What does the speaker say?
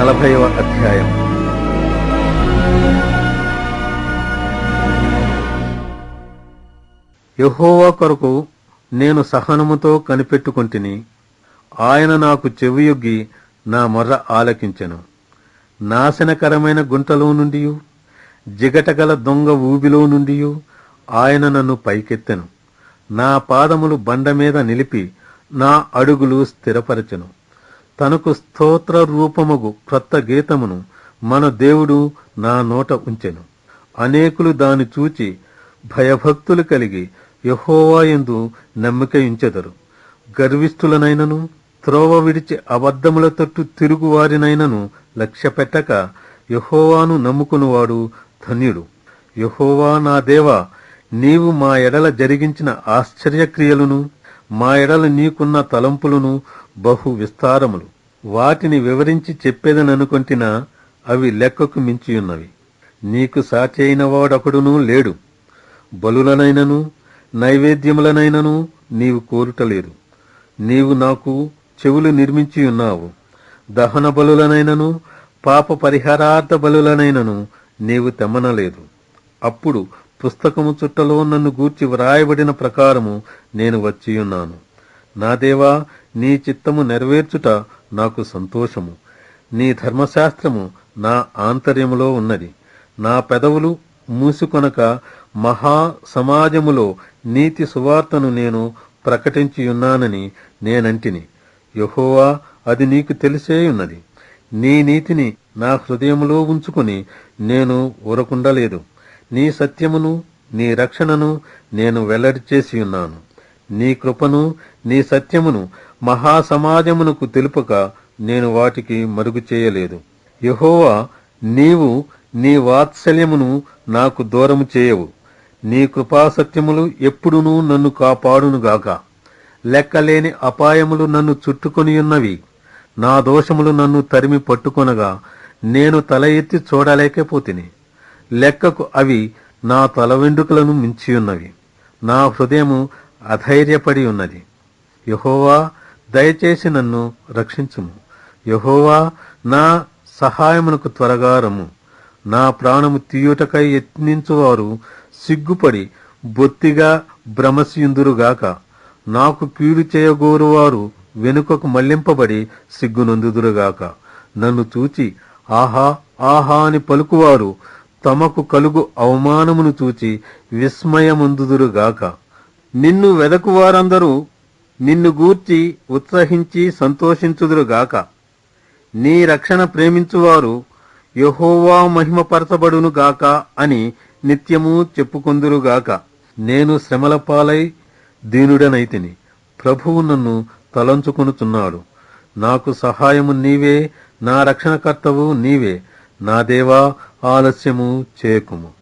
40వ అధ్యాయం. యెహోవా కొరకు నేను సహనముతో కనిపెట్టుకొంటిని. ఆయన నాకు చెవియొగ్గి నా మొర్ర ఆలకించెను. నాశనకరమైన గుంటలో నుండి, జిగటగల దొంగ ఊబిలో నుండి ఆయన నన్ను పైకెత్తెను. నా పాదములు బండ మీద నిలిపి నా అడుగులు స్థిరపరచెను. తనకు స్తోత్ర రూపముగు క్రొత్త గీతమును మన దేవుడు నా నోట ఉంచెను. అనేకులు దాని చూచి భయభక్తులు కలిగి యెహోవా యందు నమ్మిక ఉంచెదరు. గర్విష్ఠులనైనను త్రోవ విడిచి అబద్ధముల తట్టు తిరుగువారినైనను లక్ష్యపెట్టక యెహోవాను నమ్ముకునివాడు ధన్యుడు. యెహోవా నా దేవా, నీవు మా ఎడల జరిగించిన ఆశ్చర్యక్రియలను, మా ఎడల నీకున్న తలంపులను బహు విస్తారములు. వాటిని వివరించి చెప్పేదననుకొంటినా అవి లెక్కకు మించియున్నవి. నీకు సాటి అయిన వాడొకడునూ లేడు. బలులనైనను నైవేద్యములనైనను నీవు కోరుటలేదు. నీవు నాకు చెవులు నిర్మించియున్నావు. దహన బలులనైనను పాప పరిహారార్థ బలులనైనను నీవు తెమ్మనలేదు. అప్పుడు పుస్తకము చుట్టలో నన్ను గూర్చి వ్రాయబడిన ప్రకారము నేను వచ్చియున్నాను. నా దేవా, నీ చిత్తము నెరవేర్చుట నాకు సంతోషము. నీ ధర్మశాస్త్రము నా ఆంతర్యములో ఉన్నది. నా పెదవులు మూసుకొనక మహా సమాజములో నీతి సువార్తను నేను ప్రకటించియున్నానని నేనంటిని. యెహోవా, అది నీకు తెలిసేయున్నది. నీ నీతిని నా హృదయములో ఉంచుకుని నేను ఊరకుండలేదు. నీ సత్యమును నీ రక్షణను నేను వెల్లడి చేసియున్నాను. నీ కృపను నీ సత్యమును మహాసమాజమునకు తెలుపక నేను వాటికి మరుగు చేయలేదు. యెహోవా, నీవు నీ వాత్సల్యమును నాకు దూరము చేయవు. నీ కృపాసత్యములు ఎప్పుడునూ నన్ను కాపాడునుగాక. లెక్కలేని అపాయములు నన్ను చుట్టుకొనియున్నవి. నా దోషములు నన్ను తరిమి పట్టుకొనగా నేను తల ఎత్తి చూడలేకపోతిని. లెక్కకు అవి నా తల వెండ్రుకలను మించియున్నవి. నా హృదయము అధైర్యపడి ఉన్నది. యెహోవా, దయచేసి నన్ను రక్షించుము. యెహోవా, నా సహాయమునకు త్వరగా రమ్ము. నా ప్రాణము తీయుటకై యత్నించువారు సిగ్గుపడి బొత్తిగా భ్రమసియుందురుగాక. నాకు కీడు చేయగోరువారు వెనుకకు మళ్లింపబడి సిగ్గునొందుదురుగాక. నన్ను చూచి ఆహా ఆహా అని పలుకువారు తమకు కలుగు అవమానమును చూచి విస్మయమొందుదురుగాక. నిన్ను వెదకువారందరూ నిన్ను గూర్చి ఉత్సహించి సంతోషించుదురుగాక. నీ రక్షణ ప్రేమించువారు యెహోవా మహిమపరచబడునుగాక అని నిత్యము చెప్పుకొందురుగాక. నేను శ్రమల పాలై దీనుడనైతిని. ప్రభువు నన్ను తలంచుకొనుచున్నాడు. నాకు సహాయము నీవే, నా రక్షణకర్తవు నీవే. నా దేవా, ఆలస్యము చేయకుము.